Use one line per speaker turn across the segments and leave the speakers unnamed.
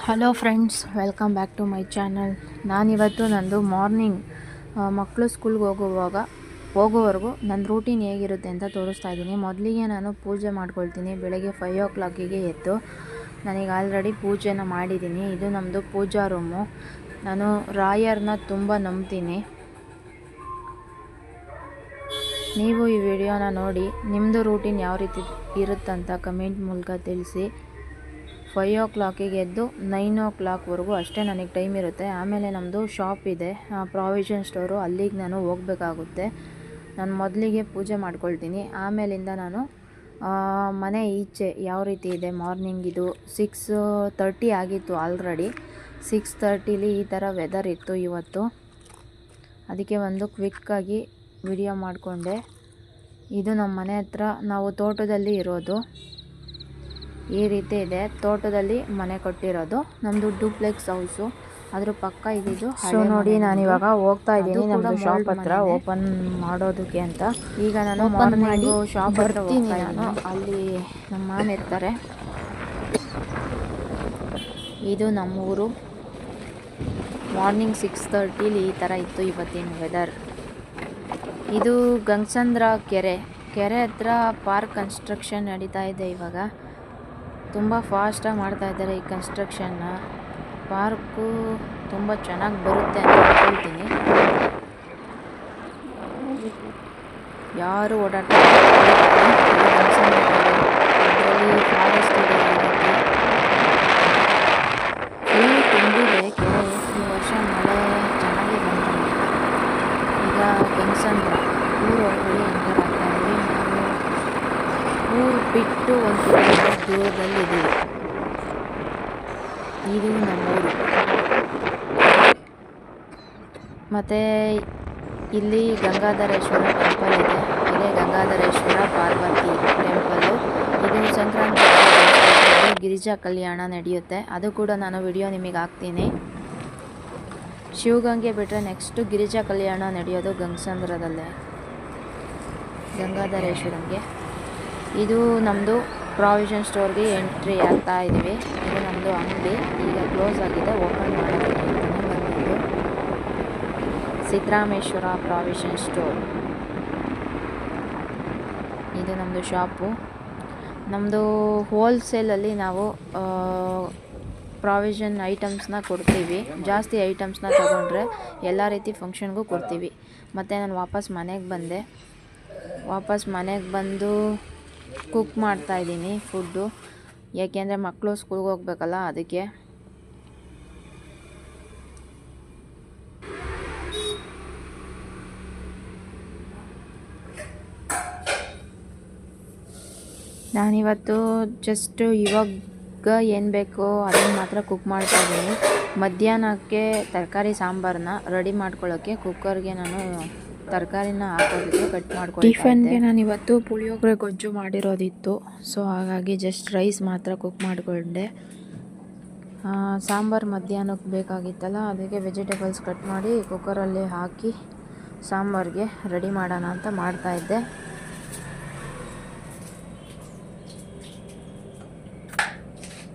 Hello friends, welcome back to my channel. ನಾನಿವತ್ತು ನಂದು morning ಮಕ್ಕಳು ಸ್ಕೂಲ್ಗೆ ಹೋಗೋವರೆಗೂ ನನ್ನ ರೂಟೀನ್ ಹೇಗಿರುತ್ತೆ ಅಂತ ತೋರಿಸ್ತಾ ಇದ್ದೀನಿ. ಮೊದಲಿಗೆ ನಾನು ಪೂಜೆ ಮಾಡ್ಕೊಳ್ತೀನಿ. ಬೆಳಗ್ಗೆ 5 o'clock ಎದ್ದು ನನಗೆ ಆಲ್ರೆಡಿ ಪೂಜೆನ ಮಾಡಿದ್ದೀನಿ. ಇದು ನಮ್ಮದು ಪೂಜಾ ರೂಮು. ನಾನು ರಾಯರ್ನ ತುಂಬ ನಂಬ್ತೀನಿ. ನೀವು ಈ ವಿಡಿಯೋನ ನೋಡಿ ನಿಮ್ಮದು ರೂಟೀನ್ ಯಾವ ರೀತಿ ಇರುತ್ತಂತ ಕಮೆಂಟ್ ಮೂಲಕ ತಿಳಿಸಿ. 5 o'clock ಎದ್ದು 9 o'clock ಅಷ್ಟೇ ನನಗೆ ಟೈಮ್ ಇರುತ್ತೆ. ಆಮೇಲೆ ನಮ್ಮದು ಶಾಪ್ ಇದೆ, ಪ್ರಾವಿಷನ್ ಸ್ಟೋರು. ಅಲ್ಲಿಗೆ ನಾನು ಹೋಗಬೇಕಾಗುತ್ತೆ. ನಾನು ಮೊದಲಿಗೆ ಪೂಜೆ ಮಾಡ್ಕೊಳ್ತೀನಿ. ಆಮೇಲಿಂದ ನಾನು ಮನೆ ಈಚೆ ಯಾವ ರೀತಿ ಇದೆ, ಮಾರ್ನಿಂಗ್ ಇದು 6:30 ಆಗಿತ್ತು. ಆಲ್ರೆಡಿ 6:30 ಈ ಥರ ವೆದರ್ ಇತ್ತು ಇವತ್ತು. ಅದಕ್ಕೆ ಒಂದು ಕ್ವಿಕ್ಕಾಗಿ ವಿಡಿಯೋ ಮಾಡಿಕೊಂಡೆ. ಇದು ನಮ್ಮ ಮನೆ ಹತ್ರ, ನಾವು ತೋಟದಲ್ಲಿ ಇರೋದು. ಈ ರೀತಿ ಇದೆ, ತೋಟದಲ್ಲಿ ಮನೆ ಕೊಟ್ಟಿರೋದು. ನಮ್ಮದು ಡೂಪ್ಲೆಕ್ಸ್ ಹೌಸು. ಅದ್ರ ಪಕ್ಕ ಇದ್ದಿದ್ದು ಸೊ ನೋಡಿ, ನಾನಿವಾಗ ಹೋಗ್ತಾ ಇದ್ದೀನಿ ನಮ್ಮದು ಶಾಪ್ ಹತ್ರ ಓಪನ್ ಮಾಡೋದಕ್ಕೆ ಅಂತ. ಈಗ ನಾನು ಓಪನ್ ಮಾಡಿ ಶಾಪ್ ಬರ್ತೀನಿ. ನಾನು ಅಲ್ಲಿ ನಮ್ಮ ಮಾಮ ಇರ್ತಾರೆ. ಇದು ನಮ್ಮೂರು. ಮಾರ್ನಿಂಗ್ 6:30 ಈ ಥರ ಇತ್ತು ಇವತ್ತಿನ ವೆದರ್. ಇದು ಗಂಗಸಂದ್ರ ಕೆರೆ ಹತ್ರ ಪಾರ್ಕ್ ಕನ್ಸ್ಟ್ರಕ್ಷನ್ ನಡೀತಾ ಇದೆ ಇವಾಗ. ತುಂಬ ಫಾಸ್ಟಾಗಿ ಮಾಡ್ತಾ ಇದ್ದಾರೆ ಈ ಕನ್ಸ್ಟ್ರಕ್ಷನ್ನ. ಪಾರ್ಕು ತುಂಬ ಚೆನ್ನಾಗಿ ಬರುತ್ತೆ ಅಂತ ಹೇಳ್ತೀನಿ. ಯಾರು ಓಡಾಡ್ತಾರೆ, ಇದರಲ್ಲಿ ಫಾರೆಸ್ಟ್ ಇದೆ. ಫುಲ್ ತುಂಬಿದೆ ಕೆರೆ. ಈ ವರ್ಷ ಮಳೆ ಚೆನ್ನಾಗಿ ಬಂದಿದೆ. ಈಗ ಗಂಗಸಂದ್ರ ಊರು ಒಳಗಡೆ ಎಂಟರ್ ಆಗ್ತಾ ಇದ್ದೀವಿ. ನಾವು ಊರು ಬಿಟ್ಟು ಒಂದು ಕಿಲೋಮೀಟರ್ ದೂರದಲ್ಲಿ ಇದ್ದೀವಿ. ಇದು ನಮ್ಮೂರು. ಮತ್ತು ಇಲ್ಲಿ ಗಂಗಾಧರೇಶ್ವರ ಟೆಂಪಲ್ ಇದೆ. ಇದೇ ಗಂಗಾಧರೇಶ್ವರ ಪಾರ್ವತಿ ಟೆಂಪಲ್ಲು. ಇದು ಸಂಕ್ರಾಂತಿ ಗಿರಿಜಾ ಕಲ್ಯಾಣ ನಡೆಯುತ್ತೆ. ಅದು ಕೂಡ ನಾನು ವಿಡಿಯೋ ನಿಮಗೆ ಹಾಕ್ತೀನಿ. ಶಿವಗಂಗೆ ಬಿಟ್ಟರೆ ನೆಕ್ಸ್ಟು ಗಿರಿಜಾ ಕಲ್ಯಾಣ ನಡೆಯೋದು ಗಂಗಸಂದ್ರದಲ್ಲೇ, ಗಂಗಾಧರೇಶ್ವರಂಗೆ. ಇದು ನಮ್ಮದು ಪ್ರಾವಿಷನ್ ಸ್ಟೋರ್ಗೆ ಎಂಟ್ರಿ ಆಗ್ತಾ ಇದ್ದೀವಿ. ಇದು ನಮ್ಮದು ಅಂಗಡಿ. ಈಗ ಕ್ಲೋಸ್ ಆಗಿದೆ, ಓಪನ್ ಮಾಡೋದಕ್ಕೆ ಅಂತಲೇ ಬಂದಿದ್ದು. Siddarameshwara provision store. ಇದು ನಮ್ಮದು ಶಾಪು. ನಮ್ಮದು ಹೋಲ್ಸೇಲಲ್ಲಿ ನಾವು ಪ್ರಾವಿಷನ್ ಐಟಮ್ಸ್ನ ಕೊಡ್ತೀವಿ. ಜಾಸ್ತಿ ಐಟಮ್ಸ್ನ ತಗೊಂಡ್ರೆ ಎಲ್ಲ ರೀತಿ ಫಂಕ್ಷನ್ಗೂ ಕೊಡ್ತೀವಿ. ಮತ್ತು ನಾನು ವಾಪಸ್ ಮನೆಗೆ ಬಂದು ಕುಕ್ ಮಾಡ್ತಾಯಿದ್ದೀನಿ ಫುಡ್ಡು. ಯಾಕೆಂದರೆ ಮಕ್ಕಳು ಸ್ಕೂಲ್ಗೆ ಹೋಗ್ಬೇಕಲ್ಲ, ಅದಕ್ಕೆ. ನಾನಿವತ್ತು ಜಸ್ಟ್ ಇವಾಗ ಏನು ಬೇಕೋ ಅದನ್ನು ಮಾತ್ರ ಕುಕ್ ಮಾಡ್ತಾಯಿದ್ದೀನಿ. ಮಧ್ಯಾಹ್ನಕ್ಕೆ ತರಕಾರಿ ಸಾಂಬಾರನ್ನ ರೆಡಿ ಮಾಡ್ಕೊಳ್ಳೋಕ್ಕೆ ಕುಕ್ಕರ್ಗೆ ನಾನು ತರಕಾರಿನ ಹಾಕೋದಕ್ಕೆ ಕಟ್ ಮಾಡ್ಕೊಳ್ತಾ ಇದ್ದೆ. ಟಿಫನ್ಗೆ ನಾನು ಇವತ್ತು ಪುಳಿಯೋಗರೆ ಗೊಜ್ಜು ಮಾಡಿರೋದಿತ್ತು. ಸೊ ಹಾಗಾಗಿ ಜಸ್ಟ್ ರೈಸ್ ಮಾತ್ರ ಕುಕ್ ಮಾಡಿಕೊಂಡೆ. ಸಾಂಬಾರು ಮಧ್ಯಾಹ್ನಕ್ಕೆ ಬೇಕಾಗಿತ್ತಲ್ಲ, ಅದಕ್ಕೆ ವೆಜಿಟೇಬಲ್ಸ್ ಕಟ್ ಮಾಡಿ ಕುಕ್ಕರಲ್ಲಿ ಹಾಕಿ ಸಾಂಬಾರಿಗೆ ರೆಡಿ ಮಾಡೋಣ ಅಂತ ಮಾಡ್ತಾಯಿದ್ದೆ.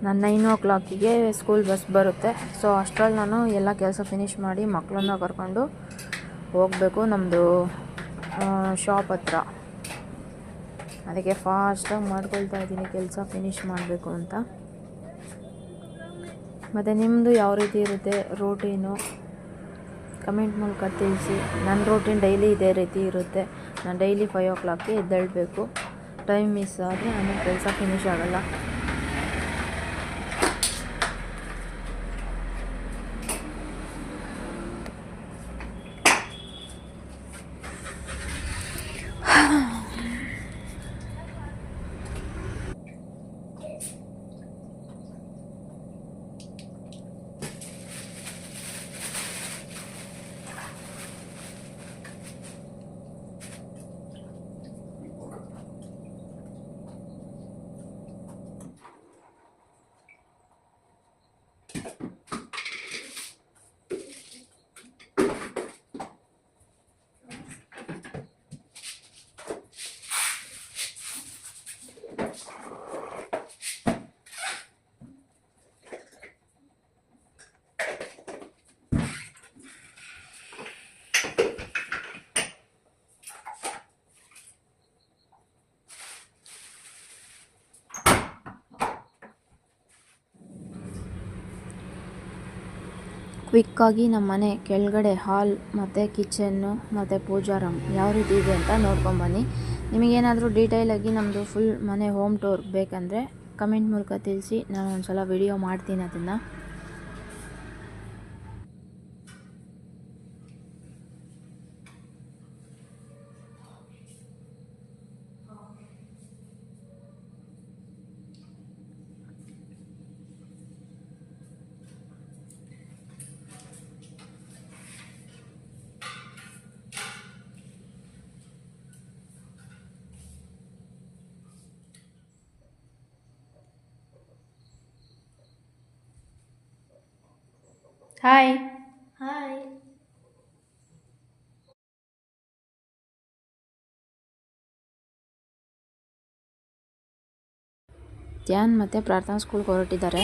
ನಾನು 9 o'clock ಸ್ಕೂಲ್ ಬಸ್ ಬರುತ್ತೆ. ಸೊ ಅಷ್ಟರಲ್ಲಿ ನಾನು ಎಲ್ಲ ಕೆಲಸ ಫಿನಿಷ್ ಮಾಡಿ ಮಕ್ಕಳನ್ನ ಕರ್ಕೊಂಡು ಹೋಗಬೇಕು ನಮ್ಮದು ಶಾಪ್ ಹತ್ರ. ಅದಕ್ಕೆ ಫಾಸ್ಟಾಗಿ ಮಾಡ್ಕೊಳ್ತಾ ಇದ್ದೀನಿ ಕೆಲಸ ಫಿನಿಷ್ ಮಾಡಬೇಕು ಅಂತ. ಮತ್ತು ನಿಮ್ಮದು ಯಾವ ರೀತಿ ಇರುತ್ತೆ ರೂಟೀನು ಕಮೆಂಟ್ ಮೂಲಕ ತಿಳಿಸಿ. ನನ್ನ ರೂಟೀನ್ ಡೈಲಿ ಇದೇ ರೀತಿ ಇರುತ್ತೆ. ನಾನು ಡೈಲಿ 5 o'clock ಎದ್ದೇಳಬೇಕು. ಟೈಮ್ ಮಿಸ್ ಆದರೆ ನನಗೆ ಕೆಲಸ ಫಿನಿಷ್ ಆಗೋಲ್ಲ. ಕ್ವಿಕ್ಕಾಗಿ ನಮ್ಮ ಮನೆ ಕೆಳಗಡೆ ಹಾಲ್ ಮತ್ತು ಕಿಚನ್ನು ಮತ್ತು ಪೂಜಾ ರೂಮ್ ಯಾವ ರೀತಿ ಇದೆ ಅಂತ ನೋಡ್ಕೊಂಬನ್ನಿ. ನಿಮಗೇನಾದರೂ ಡೀಟೇಲಾಗಿ ನಮ್ಮದು ಫುಲ್ ಮನೆ ಹೋಮ್ ಟೂರ್ ಬೇಕಂದರೆ ಕಮೆಂಟ್ ಮೂಲಕ ತಿಳಿಸಿ, ನಾನು ಒಂದು ಸಲ ವಿಡಿಯೋ ಮಾಡ್ತೀನಿ ಅದನ್ನು. Hi
hi.
ಧ್ಯಾನ್ ಮತ್ತು ಪ್ರಾರ್ಥನಾ ಸ್ಕೂಲ್ಗೆ ಹೊರಟಿದ್ದಾರೆ.